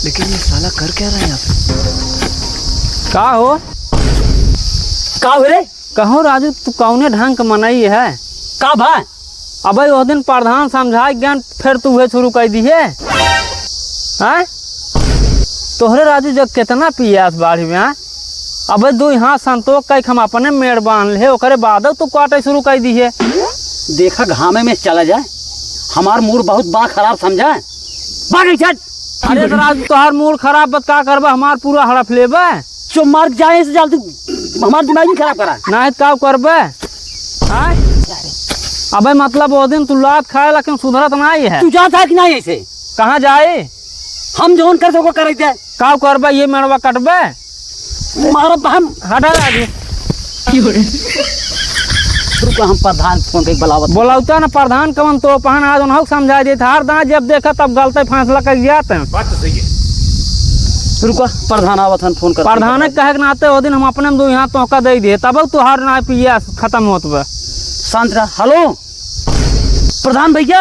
लेकिन ये साला कर क्या रहा है यहाँ पे? का हो रे कहो राजू, तू कौने ढंग का मनाई है का भाई? अबे वो दिन प्रधान समझाई ज्ञान फिर तू वह शुरू कर दी है। तोहरे राजू जब कितना पियास बाढ़ी में अबे दू यहाँ संतोष कई हम अपने मेड़ बांध ले ओकरे बाद तू काटे शुरू कर दी है। देखा घामे में चला जाए, हमार मूड बहुत बड़ा खराब समझा। अरे तो राजू तोहार मूड खराब बत का करबा, हमार पूरा हड़प लेबे जो मार जाए से जल्दी हमार दिमाग नहीं खराब करा। नहीं का करबे? अबे मतलब वो दिन तू लात खाए लेकिन सुधरत नहीं है। तू जाता है कि नहीं ऐसे? कहाँ जाए? हम जोन कर सको करे दे का करबे? ये मेड़वा कटबे मारो हम हटा राजू। रुको हम प्रधान फोन के बुलावत बोलावता ना प्रधान कवन तो पहन आज उन्होंने समझा देता हर दांत जब देखा तब गलते फैसला कर जाते हैं। बात तो सही है। रुको प्रधान आवत हन फोन कर। प्रधान कहे के नाते वो दिन हम अपने में दो यहाँ तोहका दे दिए तब तुहार ना पिया खत्म होत बे। शांत रहा। हेलो प्रधान भैया,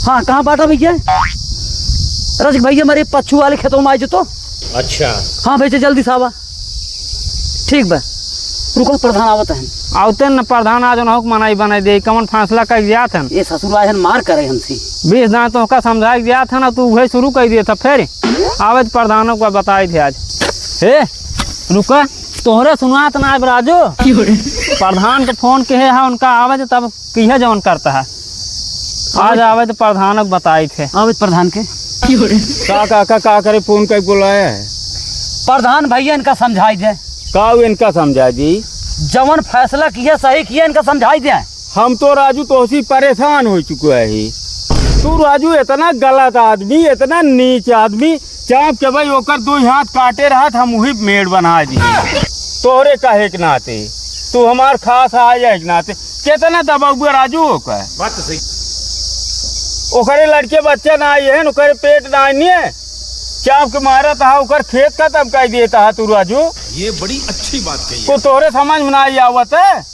हाँ कहाँ बाटा भैया? रसिक भैया मेरे पच्छू वाले खेतों में आए जो तो। अच्छा हाँ भैया जल्दी सावा। ठीक बा रुको प्रधान आवत है। आवते न प्रधान आज उन्होंने मनाई बनाई दे कवन फैसला कर दिया था। ये ससुर आए मार करे हमसे 20 दांत तोहका समझा दिया था ना, तू वही शुरू कर दिया था फिर आवे प्रधानों को बताई थे आज। हे रुका तोहरे सुनात ना राजू, प्रधान के फोन के है उनका आवे तब किहे जवन करता है। आज आवे तो प्रधानों को बताई थे। आवे प्रधान के का करे फोन कर बुलाया है। प्रधान भैया इनका समझाई दे। का इनका समझा दी? जवन फैसला किया सही किया इनका समझाई दे। हम तो राजू तो उसी परेशान हो चुका है। तू राजू इतना गलत आदमी, इतना नीच आदमी, चाप के भाई ओकर दो हाथ काटे रहा हम वही मेड़ बना दी तोहरे कहे के नाते। तू हमार खास आ जाए के नाते कितना दबाव राजू होकर। बात तो सही। ओकरे लड़के बच्चा ना आई है, ओकरे पेट ना आई है, चाप के मारा था ओकर खेत का तब कह दिए था तू राजू। ये बड़ी अच्छी बात कही तो तोहरे समझ में ना आवत है।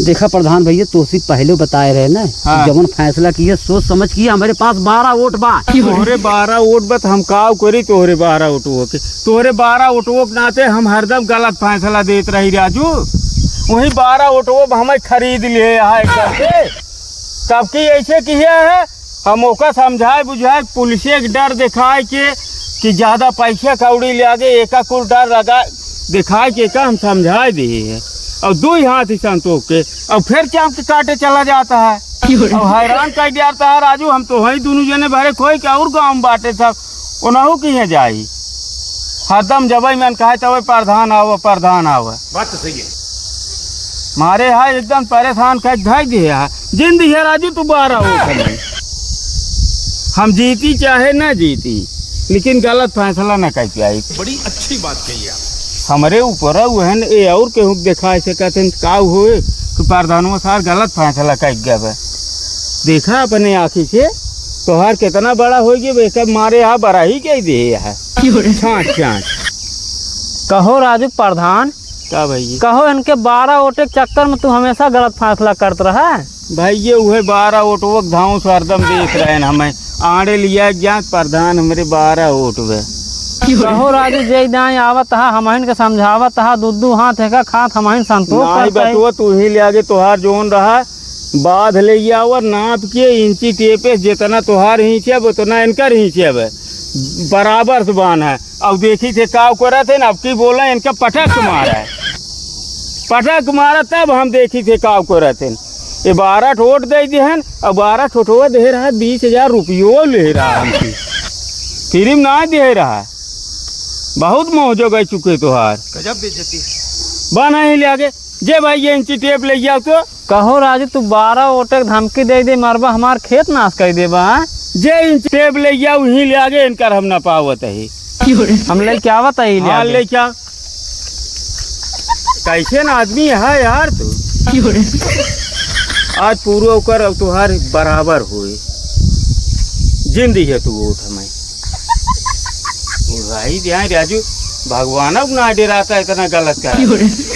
देखा प्रधान भैया तो उसी पहले बताए रहे ना। हाँ। जवन फैसला किया सोच समझ किया। हमारे पास 12 वोट बा। तोहरे 12 वोट बत हम काव करी तोहरे 12 वोटों के। तोहरे 12 वोटों के नाते हम हरदम गलत फैसला देते रही राजू। वही 12 वोटों हमें खरीद लिए है करके तब की ऐसे किया है। हम ओका समझाए बुझाए पुलिसे के डर दिखाए के कि ज्यादा पैसा कौड़ी ले आगे एका कुल डर लगा दिखाए के का हम समझाए दिए है। और दो हाथ ही संतोष के और फिर चाप के काटे चला जाता है और हैरान कर जाता है राजू। हम तो वही दोनों जने भरे कोई क्या और गाँव में बांटे सब उन्हों की है जाई हरदम जब मैंने कहा तब प्रधान आव प्रधान आव। बात तो सही है। मारे है एकदम परेशान कर ढाई दिए है जिंद है राजू। तू 12 वोट हम जीती चाहे ना जीती लेकिन गलत फैसला न कर पाई। बड़ी अच्छी बात कही आप। हमारे ऊपर वहन ए और केहू देखा ऐसे कहते का हुए कि प्रधानों सार गलत फैसला कर गया। देखा अपने आँखी से तोहार कितना बड़ा हो गया मारे यहाँ बड़ा ही कह दे है। छाँच छाँच कहो राजू प्रधान का भाई कहो इनके 12 वोटे के चक्कर में तू हमेशा गलत फैसला करता रहा है। भाई ये वह 12 वोटों धाऊ से हरदम देख रहे हैं हमें आड़े लिया ज्ञात प्रधान हमारे 12 वोट हुए। कहो राजू जय दाई आवत हा हमहिन के समझावत हा दुद्दू हाथ है खात हमहिन संतोष नहीं बतुआ तू ही ले आगे तोहार जोन रहा बाध ले और नाप के इंची टेपे जितना तोहार हिंचे उतना इनकर हिंचे बराबर से बान है। अब देखी थे काव करे थे ना अब की बोला इनका पटक मारा तब हम देखी थे काव करे थे। ये 12 वोट दे दिहन और 12 ठोटवा दे रहा 20,000 रुपये ले रहा हमसे फ्री में ना दे रहा। बहुत मौजो गए चुके तोहार गजब बेइज्जती बना ही ले आगे जे भाई ये इंची टेप ले जाओ तो। कहो राजू तू 12 वोट धमकी दे दे मरबा हमार खेत नाश कर देबा। जे इंची टेप ले जाओ ही ले आगे इनकर हम ना पावत है हम ले क्या आवत है हाँ ले क्या कैसे ना आदमी है यार तू। आज पूरा कर अब तुहार बराबर हुए जिंदगी है तू वोट हमें भाई ध्यान राजू भगवान अब ना डराता इतना गलत कर।